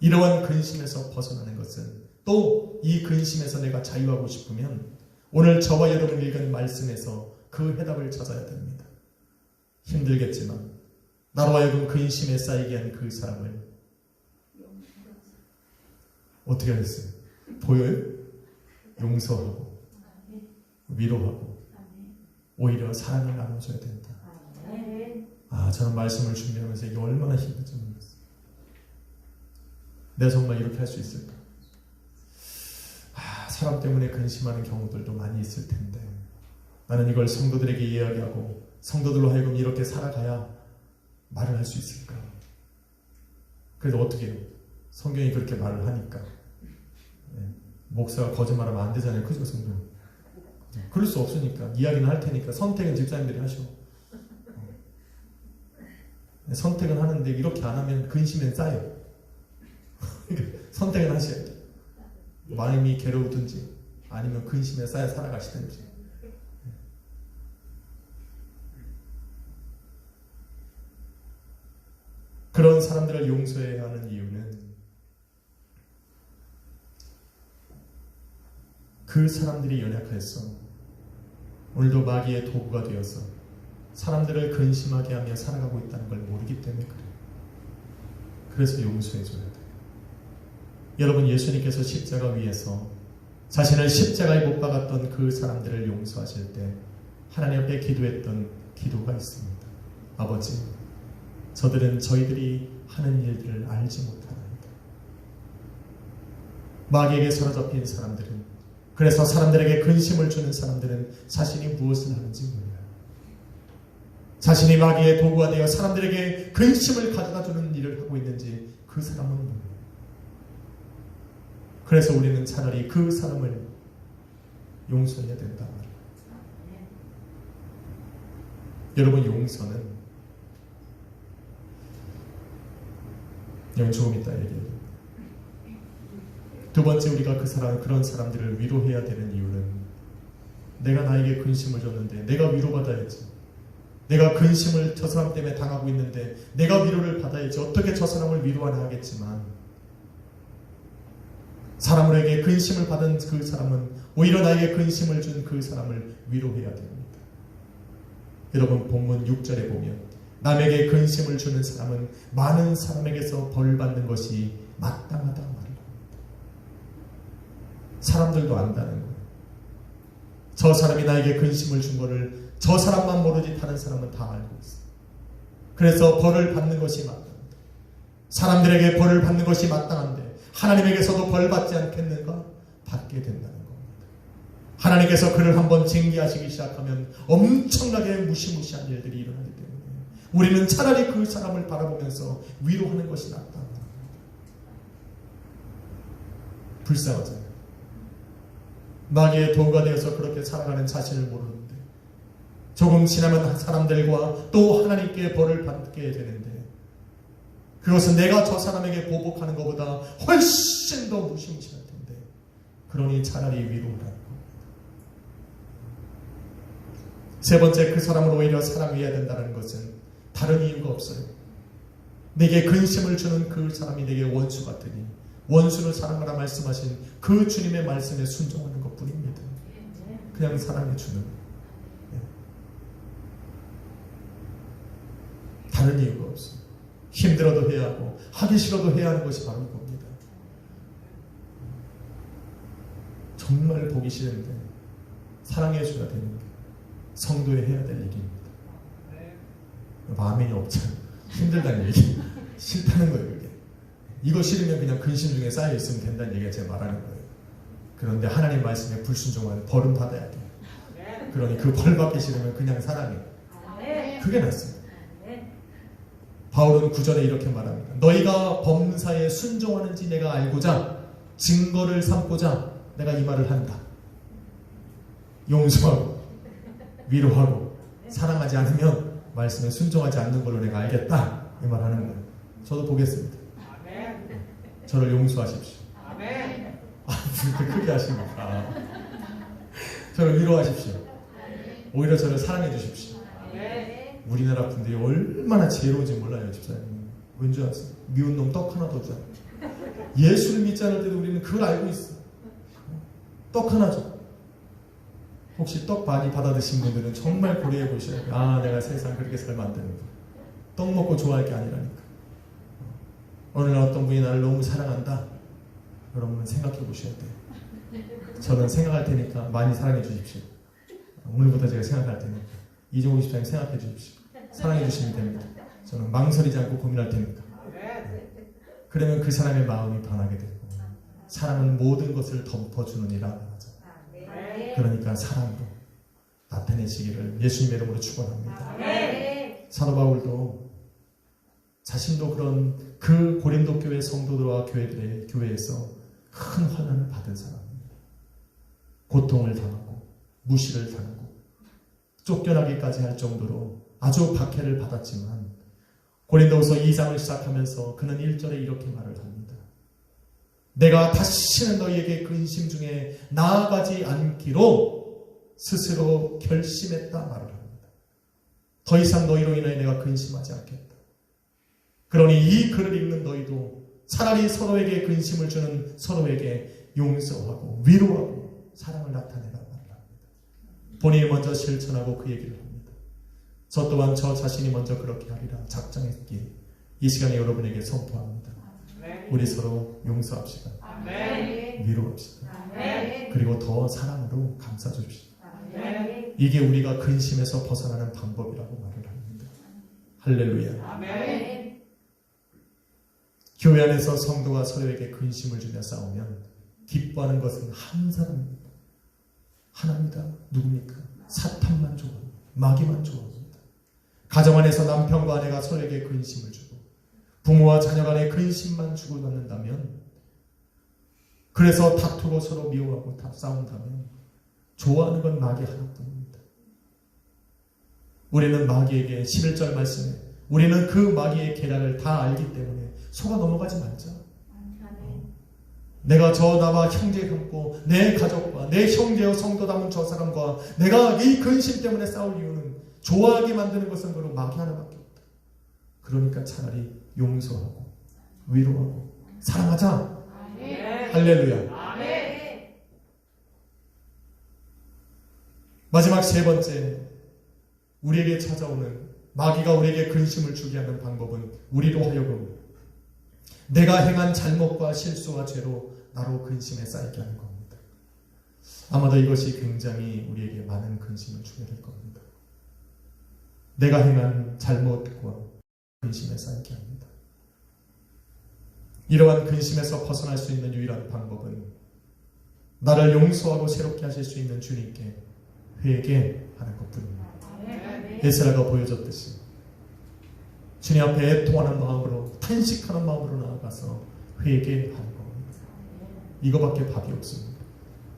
이러한 근심에서 벗어나는 것은 또 이 근심에서 내가 자유하고 싶으면 오늘 저와 여러분 읽은 말씀에서 그 해답을 찾아야 됩니다. 힘들겠지만 나로 하여금 근심에 쌓이게 한 그 사람을 어떻게 하겠어요? 보여요? 용서하고 위로하고 오히려 사랑을 나눠줘야 된다. 저는 말씀을 준비하면서 이게 얼마나 힘든지 모르겠어요. 내가 정말 이렇게 할 수 있을까? 사람 때문에 근심하는 경우들도 많이 있을 텐데 나는 이걸 성도들에게 이야기하고 성도들로 하여금 이렇게 살아가야 말을 할 수 있을까? 그래도 어떻게 해요? 성경이 그렇게 말을 하니까 목사가 거짓말하면 안 되잖아요. 그죠 성경? 그럴 수 없으니까 이야기는 할 테니까 선택은 집사님들이 하셔. 선택은 하는데 이렇게 안 하면 근심은 쌓여. 선택은 하셔야 돼. 마음이 괴로우든지 아니면 근심에 쌓여 살아가시든지. 그런 사람들을 용서해야 하는 이유는 그 사람들이 연약해서 오늘도 마귀의 도구가 되어서 사람들을 근심하게 하며 살아가고 있다는 걸 모르기 때문에 그래요. 그래서 용서해줘야 돼요. 여러분, 예수님께서 십자가 위에서 자신을 십자가에 못 박았던 그 사람들을 용서하실 때 하나님 앞에 기도했던 기도가 있습니다. 아버지, 저들은 저희들이 하는 일들을 알지 못하나이다. 마귀에게 사로잡힌 사람들은, 그래서 사람들에게 근심을 주는 사람들은 자신이 무엇을 하는지 몰라요. 자신이 마귀의 도구가 되어 사람들에게 근심을 가져다주는 일을 하고 있는지 그 사람은 몰라요. 그래서 우리는 차라리 그 사람을 용서해야 된다 말이에요. 여러분, 용서는 조금 이따 얘기해요. 두 번째, 우리가 그런 사람들을 위로해야 되는 이유는 내가 나에게 근심을 줬는데 내가 위로받아야지. 내가 근심을 저 사람 때문에 당하고 있는데 내가 위로를 받아야지. 어떻게 저 사람을 위로하나 하겠지만 사람에게 근심을 받은 그 사람은 오히려 나에게 근심을 준 그 사람을 위로해야 됩니다. 여러분, 본문 6절에 보면 남에게 근심을 주는 사람은 많은 사람에게서 벌 받는 것이 마땅하다 말을 합니다. 사람들도 안다는 거예요. 저 사람이 나에게 근심을 준 거를 저 사람만 모르지 다른 사람은 다 알고 있어요. 그래서 벌을 받는 것이 마땅합니다. 사람들에게 벌을 받는 것이 마땅한데 하나님에게서도 벌 받지 않겠는가? 받게 된다는 겁니다. 하나님께서 그를 한번 징계하시기 시작하면 엄청나게 무시무시한 일들이 일어나기 때문에 우리는 차라리 그 사람을 바라보면서 위로하는 것이 낫다. 불쌍하잖아요. 마귀의 도구가 되어서 그렇게 살아가는 자신을 모르는데 조금 지나면 사람들과 또 하나님께 벌을 받게 되는데 그것은 내가 저 사람에게 보복하는 것보다 훨씬 더 무시무시할 텐데 그러니 차라리 위로를 하는 겁니다. 세 번째, 그 사람을 오히려 사랑해야 된다는 것은 다른 이유가 없어요. 내게 근심을 주는 그 사람이 내게 원수 같으니 원수를 사랑하라 말씀하신 그 주님의 말씀에 순종하는 것뿐입니다. 그냥 사랑해 주는 거예요. 다른 이유가 없어요. 힘들어도 해야 하고 하기 싫어도 해야 하는 것이 바로 이겁니다. 정말 보기 싫은데 사랑해 줘야 되는 게 성도의 해야 될 일입니다. 마음이 없잖아요. 힘들다는 얘기. 싫다는 거예요. 그게. 이거 싫으면 그냥 근심 중에 쌓여 있으면 된다는 얘기가 제가 말하는 거예요. 그런데 하나님 말씀에 불순종하면 벌은 받아야 돼요. 그러니 그 벌 받기 싫으면 그냥 사랑해. 그게 낫습니다. 바울은 9절에 이렇게 말합니다. 너희가 범사에 순종하는지 내가 알고자 증거를 삼고자 내가 이 말을 한다. 용서하고 위로하고 사랑하지 않으면 말씀에 순종하지 않는 걸로 내가 알겠다. 이 말 하는 거예요. 저도 보겠습니다. 저를 용서하십시오. 그렇게 크게 하십니까? 저를 위로하십시오. 오히려 저를 사랑해 주십시오. 우리나라 분들이 얼마나 지혜로운지 몰라요, 집사님. 왠지 아세요? 미운 놈 떡 하나 더 줘. 예수를 믿지 않을 때도 우리는 그걸 알고 있어. 떡 하나 줘. 혹시 떡 많이 받아 드신 분들은 정말 고려해 보셔야 돼요. 아, 내가 세상 그렇게 살면 안 되는구나. 떡 먹고 좋아할 게 아니라니까. 어느 날 어떤 분이 나를 너무 사랑한다. 여러분 생각해 보셔야 돼요. 저는 생각할 테니까 많이 사랑해 주십시오. 오늘부터 제가 생각할 테니까 이종우 집사님 생각해 주십시오. 사랑해 주시면 됩니다. 저는 망설이지 않고 고민할 테니까. 그러면 그 사람의 마음이 변하게 되고 사랑은 모든 것을 덮어주느니라 하죠. 그러니까 사랑으로 나타내시기를 예수님의 이름으로 축원합니다. 사도 바울도 자신도 그런 그 고린도 교회 성도들과 교회에서 큰 환난을 받은 사람입니다. 고통을 당하고 무시를 당하고 쫓겨나기까지 할 정도로 아주 박해를 받았지만 고린도후서 2장을 시작하면서 그는 1절에 이렇게 말을 합니다. 내가 다시는 너희에게 근심 중에 나아가지 않기로 스스로 결심했다 말을 합니다. 더 이상 너희로 인하여 내가 근심하지 않겠다. 그러니 이 글을 읽는 너희도 차라리 서로에게 근심을 주는 서로에게 용서하고 위로하고 사랑을 나타내라 말을 합니다. 본인이 먼저 실천하고 그 얘기를 합니다. 저 또한 저 자신이 먼저 그렇게 하리라 작정했기에 이 시간에 여러분에게 선포합니다. 우리 서로 용서합시다. 위로합시다. 그리고 더 사랑으로 감싸줍시다. 이게 우리가 근심에서 벗어나는 방법이라고 말을 합니다. 할렐루야. 교회 안에서 성도가 서로에게 근심을 주며 싸우면 기뻐하는 것은 한 사람입니다. 하나입니다. 누굽니까? 사탄만 좋아합니다. 마귀만 좋아합니다. 가정 안에서 남편과 아내가 서로에게 근심을 주고 부모와 자녀 간에 근심만 주고받는다면, 그래서 다투고 서로 미워하고 싸운다면 좋아하는 건 마귀 하나뿐입니다. 우리는 마귀에게 11절 말씀에 우리는 그 마귀의 계략을 다 알기 때문에 속아 넘어가지 말자. 내가 저 나와 형제 같고 내 가족과 내 형제여 성도 담은 저 사람과 내가 이 근심 때문에 싸울 이유는 좋아하게 만드는 것은 바로 마귀 하나밖에 없다. 그러니까 차라리 용서하고 위로하고 사랑하자. 할렐루야. 마지막 세 번째, 우리에게 찾아오는 마귀가 우리에게 근심을 주게 하는 방법은 우리로 하여금 내가 행한 잘못과 실수와 죄로 나로 근심에 쌓이게 하는 겁니다. 아마도 이것이 굉장히 우리에게 많은 근심을 주게 될 겁니다. 내가 행한 잘못과 근심에 쌓이게 합니다. 이러한 근심에서 벗어날 수 있는 유일한 방법은 나를 용서하고 새롭게 하실 수 있는 주님께 회개하는 것뿐입니다. 에스라가 보여줬듯이 주님 앞에 애통하는 마음으로, 탄식하는 마음으로 나아가서 회개하는 겁니다. 이거밖에 답이 없습니다.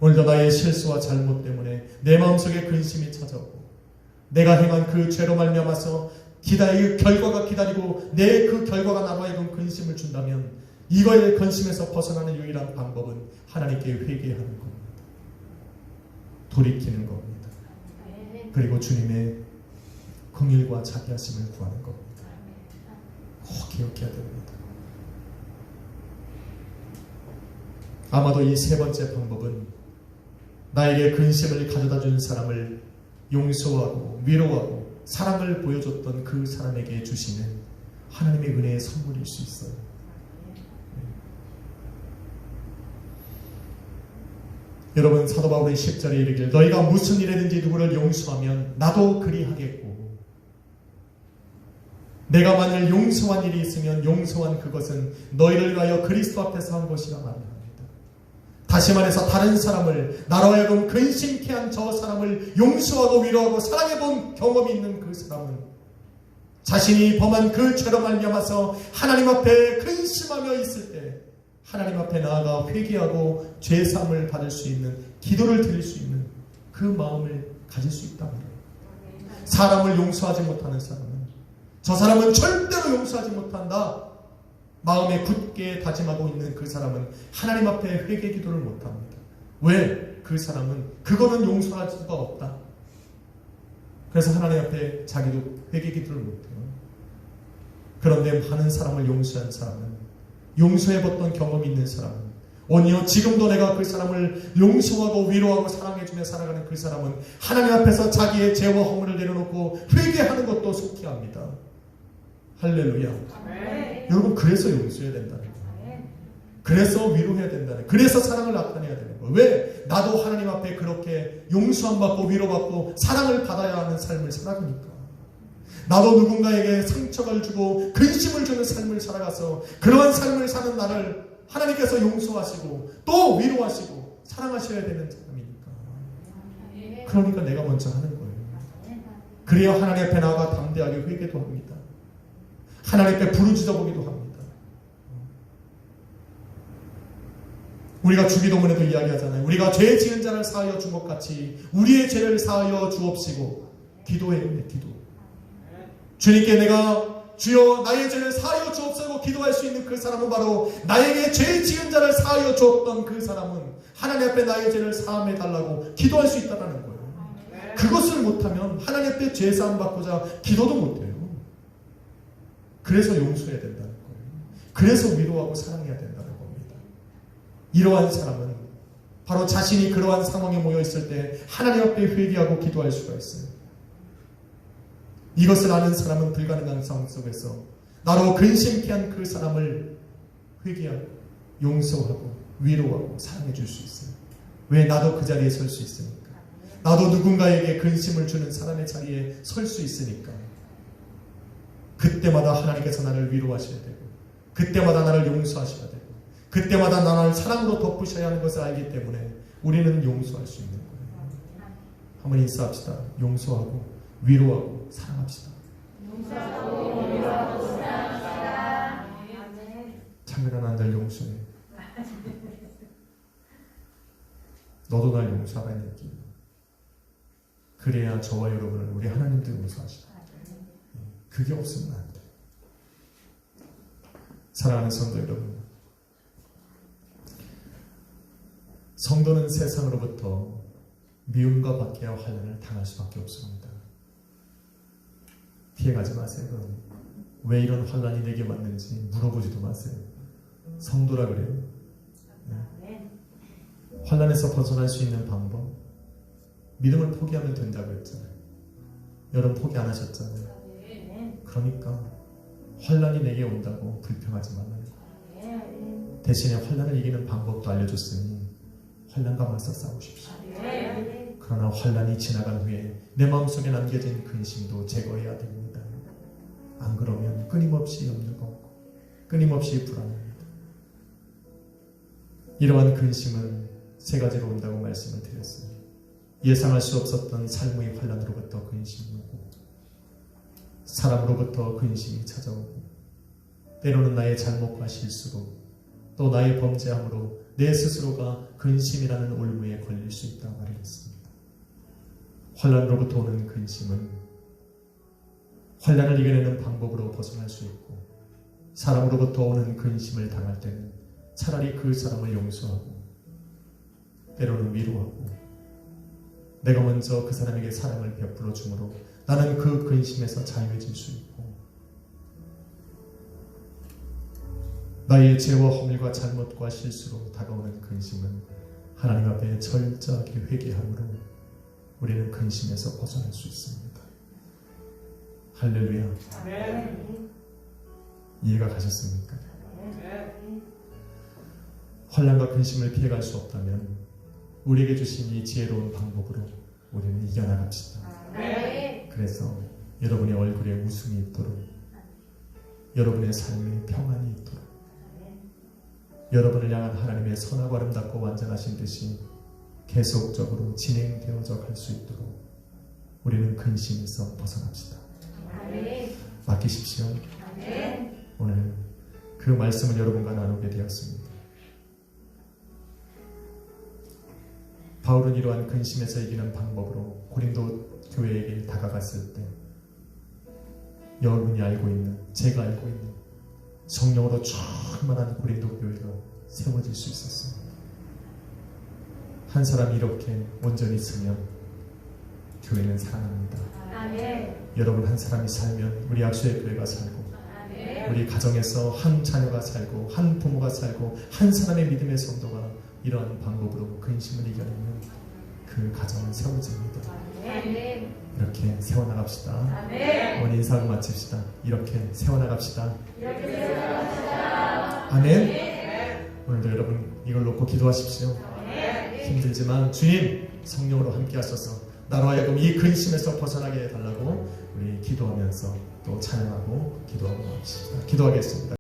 오늘도 나의 실수와 잘못 때문에 내 마음속에 근심이 찾아오고 내가 행한 그 죄로 말미암아서 결과가 기다리고 내 그 결과가 나로 하여금 근심을 준다면 이거의 근심에서 벗어나는 유일한 방법은 하나님께 회개하는 겁니다. 돌이키는 겁니다. 그리고 주님의 긍휼과 자비하심을 구하는 겁니다. 꼭 기억해야 됩니다. 아마도 이 세 번째 방법은 나에게 근심을 가져다 준 사람을 용서하고 위로하고 사랑을 보여줬던 그 사람에게 주시는 하나님의 은혜의 선물일 수 있어요. 여러분, 사도 바울의 10절에 이르기를 너희가 무슨 일에든지 누구를 용서하면 나도 그리하겠고 내가 만일 용서한 일이 있으면 용서한 그것은 너희를 위하여 그리스도 앞에서 한 것이라 말합니다. 다시 말해서 다른 사람을 나로 하여금 근심케 한 저 사람을 용서하고 위로하고 사랑해본 경험이 있는 그 사람은 자신이 범한 그 죄로 말미암아서 하나님 앞에 근심하며 있을 때 하나님 앞에 나아가 회개하고 죄사함을 받을 수 있는, 기도를 드릴 수 있는 그 마음을 가질 수 있다는 거예요. 사람을 용서하지 못하는 사람은, 저 사람은 절대로 용서하지 못한다 마음에 굳게 다짐하고 있는 그 사람은 하나님 앞에 회개 기도를 못합니다. 왜? 그 사람은 그거는 용서할 수가 없다. 그래서 하나님 앞에 자기도 회개 기도를 못해요. 그런데 많은 사람을 용서한 사람은, 용서해봤던 경험이 있는 사람은, 오히려 지금도 내가 그 사람을 용서하고 위로하고 사랑해주며 살아가는 그 사람은 하나님 앞에서 자기의 죄와 허물을 내려놓고 회개하는 것도 속히 합니다. 할렐루야. 아멘. 여러분, 그래서 용서해야 된다는 거예요. 그래서 위로해야 된다는 거예요. 그래서 사랑을 나타내야 되는 거예요. 왜? 나도 하나님 앞에 그렇게 용서함 받고 위로받고 사랑을 받아야 하는 삶을 살아가니까. 나도 누군가에게 상처를 주고 근심을 주는 삶을 살아가서 그러한 삶을 사는 나를 하나님께서 용서하시고 또 위로하시고 사랑하셔야 되는 사람이니까. 그러니까 내가 먼저 하는 거예요. 그래야 하나님 앞에 나아가 담대하게 회개도 합니다. 하나님 앞에 부르짖어 보기도 합니다. 우리가 주기도문에도 이야기하잖아요. 우리가 죄 지은 자를 사하여 준 것 같이 우리의 죄를 사하여 주옵시고 기도해요. 기도. 주님께 내가 주여 나의 죄를 사하여 주옵소서 기도할 수 있는 그 사람은 바로 나에게 죄 지은 자를 사하여 주었던 그 사람은 하나님 앞에 나의 죄를 사함해 달라고 기도할 수 있다는 거예요. 그것을 못하면 하나님 앞에 죄 사함 받고자 기도도 못해요. 그래서 용서해야 된다는 거예요. 그래서 위로하고 사랑해야 된다는 겁니다. 이러한 사람은 바로 자신이 그러한 상황에 모여 있을 때 하나님 앞에 회개하고 기도할 수가 있어요. 이것을 아는 사람은 불가능한 상황 속에서 나로 근심케 한 그 사람을 회개하고 용서하고 위로하고 사랑해 줄 수 있어요. 왜? 나도 그 자리에 설 수 있으니까. 나도 누군가에게 근심을 주는 사람의 자리에 설 수 있으니까. 그때마다 하나님께서 나를 위로하셔야 되고 그때마다 나를 용서하셔야 되고 그때마다 나를 사랑으로 덮으셔야 하는 것을 알기 때문에 우리는 용서할 수 있는 거예요. 한번 인사합시다. 용서하고 위로하고 사랑합시다. 용서하고 위로하고 사랑합시다. 창렬아, 난 널 용서해. 너도 날 용서하라는 얘기. 그래야 저와 여러분을 우리 하나님도 용서하시다. 그게 없으면 안 돼. 사랑하는 성도 여러분, 성도는 세상으로부터 미움과 박해와 환난을 당할 수밖에 없습니다. 피해가지 마세요. 그럼 왜 이런 환난이 내게 왔는지 물어보지도 마세요. 성도라 그래요. 네. 환난에서 벗어날 수 있는 방법, 믿음을 포기하면 된다고 했잖아요. 여러분 포기 안 하셨잖아요. 그러니까 환난이 내게 온다고 불평하지 말라는 거예요. 대신에 환난을 이기는 방법도 알려줬으니 환난과 맞서 싸우십시오. 그러나 환난이 지나간 후에 내 마음속에 남겨진 근심도 제거해야 됩니다. 안 그러면 끊임없이 염려가 오고 끊임없이 불안합니다. 이러한 근심은 세 가지로 온다고 말씀을 드렸어요. 예상할 수 없었던 삶의 환난으로부터 근심이 오고 사람으로부터 근심이 찾아오고 때로는 나의 잘못과 실수로 또 나의 범죄함으로 내 스스로가 근심이라는 올무에 걸릴 수 있다 말했습니다. 환난으로부터 오는 근심은 환난을 이겨내는 방법으로 벗어날 수 있고 사람으로부터 오는 근심을 당할 때는 차라리 그 사람을 용서하고 때로는 위로하고 내가 먼저 그 사람에게 사랑을 베풀어 주므로 나는 그 근심에서 자유해질 수 있고 나의 죄와 허물과 잘못과 실수로 다가오는 근심은 하나님 앞에 철저하게 회개함으로 우리는 근심에서 벗어날 수 있습니다. 할렐루야. 아멘. 이해가 가셨습니까? 환난과 근심을 피해갈 수 없다면 우리에게 주신 이 지혜로운 방법으로 우리는 이겨나갑시다. 아멘. 그래서 여러분의 얼굴에 웃음이 있도록 여러분의 삶에 평안이 있도록, 여러분을 향한 하나님의 선하고 아름답고 완전하신 뜻이 계속적으로 진행되어져 갈 수 있도록 우리는 근심에서 벗어납시다. 맡기십시오. 오늘 그 말씀을 여러분과 나누게 되었습니다. 바울은 이러한 근심에서 이기는 방법으로 고린도 교회에게 다가갔을 때 여러분이 알고 있는, 제가 알고 있는 성령으로 충만한 고린도 교회가 세워질 수 있었습니다. 한 사람이 이렇게 온전히 있으면 교회는 살아납니다. 여러분 한 사람이 살면 우리 약수의 교회가 살고, 우리 가정에서 한 자녀가 살고, 한 부모가 살고, 한 사람의 믿음의 성도가 이러한 방법으로 근심을 이겨내면 그 가정은 세워집니다. 이렇게 세워나갑시다. 오늘 인사하고 마칩시다. 이렇게 세워나갑시다. 아멘. 오늘도 여러분 이걸 놓고 기도하십시오. 힘들지만 주님 성령으로 함께 하셔서 나로 하여금 이 근심에서 벗어나게 해달라고 우리 기도하면서 또 찬양하고 기도하고 합시다. 기도하겠습니다.